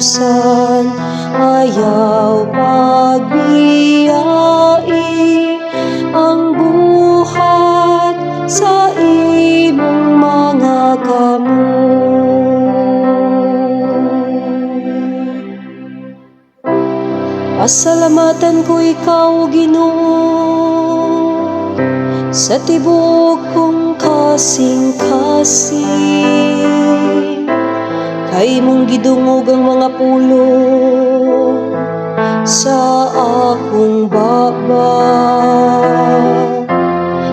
katapusan, ayaw pagbiyai ang buhat sa imong mga kamot. Pasalamatan ko ikaw, Ginoo, sa tibok kong kasing-kasing, kay mong gidungog ang mga pulong sa akong baba.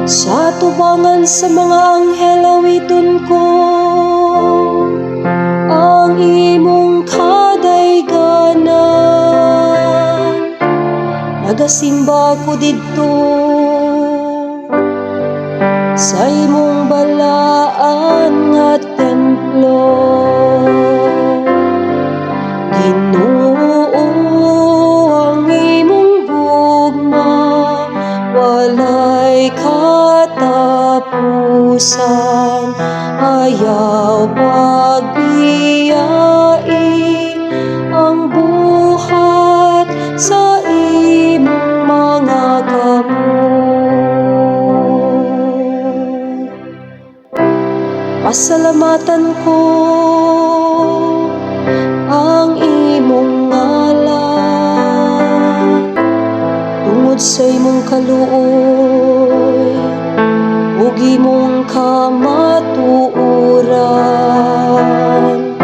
Sa tubangan sa mga anghel awiton ko ang imong kadayganan. Nagasimba ko didto sa imong balaan nga templo. Ginoo, ang imong gugma walay katapusan, ayaw pagbiyai ang buhat sa imong mga kamot. Pasalamatan ko ang imong ngalan tungod sa imong kaluoy ug imong kamatuoran.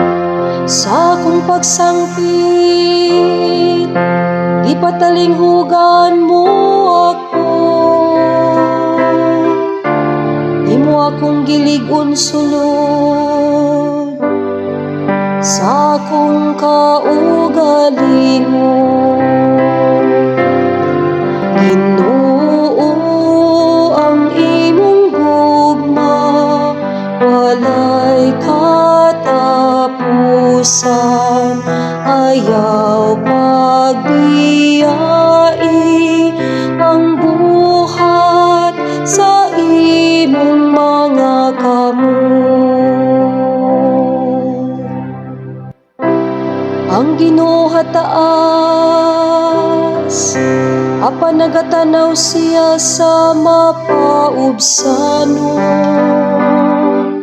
Sa akong pagsangpit ipatalinghugan mo ako, imo akong gilig-on sulod sa akong kaugalingon. Ginoo, ang imong gugma walay katapusan, ayaw pagbiyai ang buhat sa imong mga kamot. Ang Ginoo taas, apan nagatanaw siya sa mapaubsanon,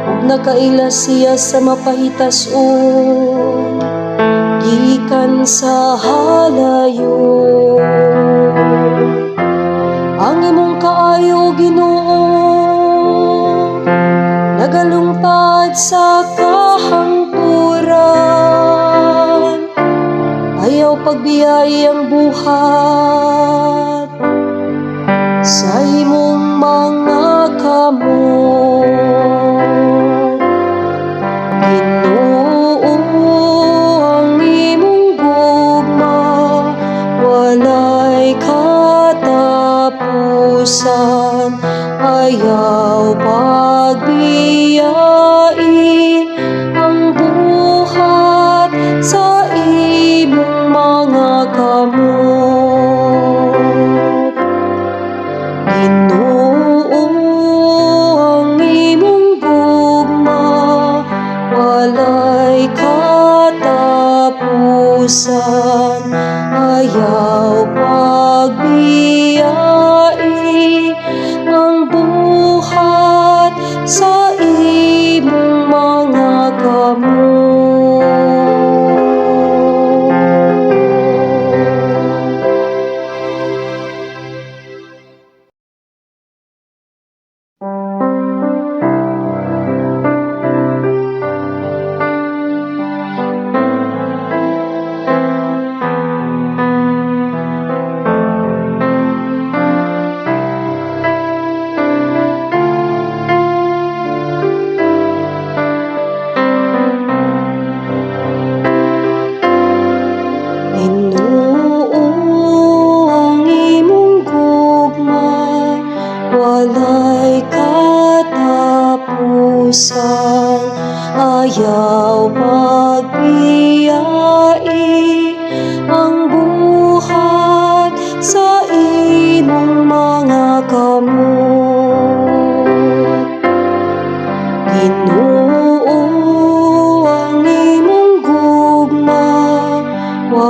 ug nakaila siya sa mapahitas-on gikan sa halayon. Ang imong kaayo, Ginoo, nagalungtad sa kahangturan, ayaw pagbiyai ang buhat sa imong mga kamot. Ginoo, ang imong gugma walay katapusan, ayaw pagbiyai ang buhat sa imong mga kamot. Ginoo, ang imong gugma walay katapusan, ayaw pagbiyai ang buhat sa imong mga kamot.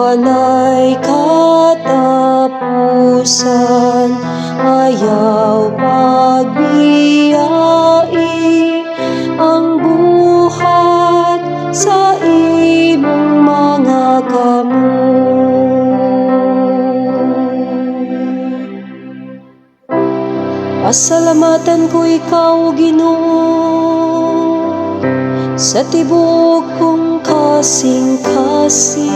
walay katapusan, ayaw pagbiyai ang buhat sa imong mga pasalamatan ko ikaw, Ginoo, sa tibuok kong kasing-kasing.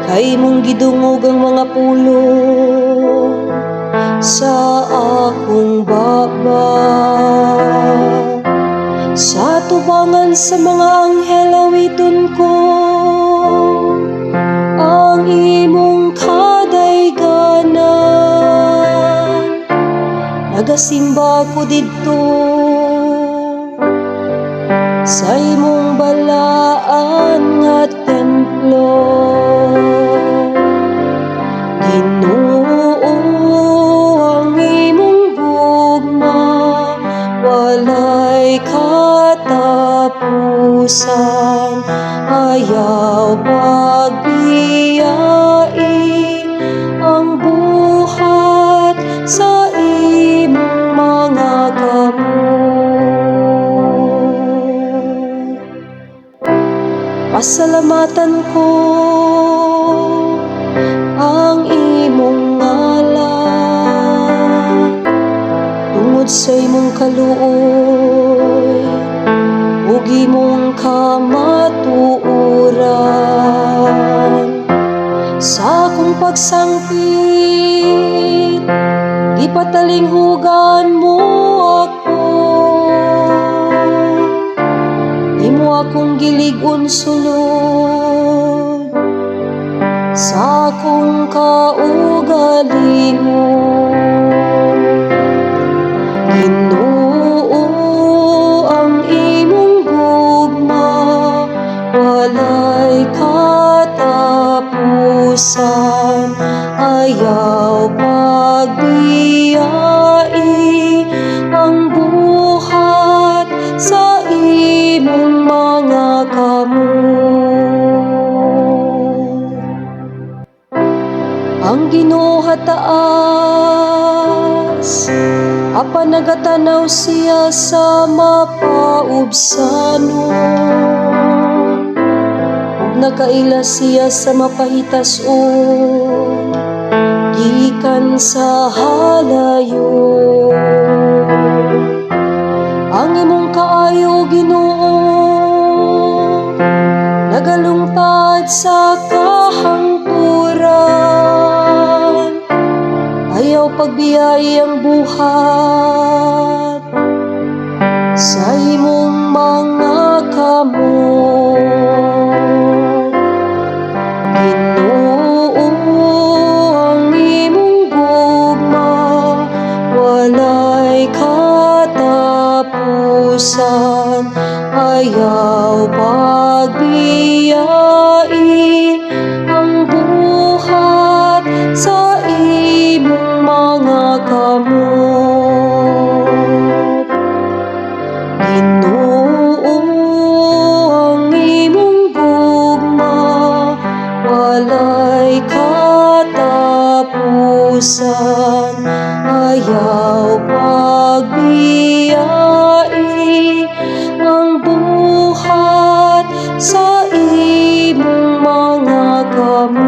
Kay mong gidungog ang mga pulong sa akong baba. Sa tubangan sa mga anghel awiton ko ang imong kadayganan. Nagasimba ko didto sa imong balaan nga templo. Ginoo, ang imong gugma walay katapusan, ayaw pagbiyai ang buhat sa imong mga pasalamatan ko ang imong ngalan tungod sa imong kaluoy ug imong kamatuoran. Sa akong pagsangpit gipatalinghugan mo ako, imo akong gilig-on sulod sa akong kaugalingon. Ginoo, ang imong gugma walay katapusan, ayaw pagbiyai ang buhat sa imong mga ang Ginoo taas, apan nagatanaw siya sa mapaubsanon, ug nakaila siya sa mapahitason gikan sa halayon. Ang imong kaayo, Ginoo, nagalungtad sa kahangturan, ayaw pagbiyai ang buhat sa imong mga kamot. Ginoo, ang imong gugma walay katapusan, ayaw pagbiyai ang buhat sa imong mga kamot. Ginoo, ang imong gugma walay katapusan, ayaw pagbiyai ang buhat sa imong mga kamot.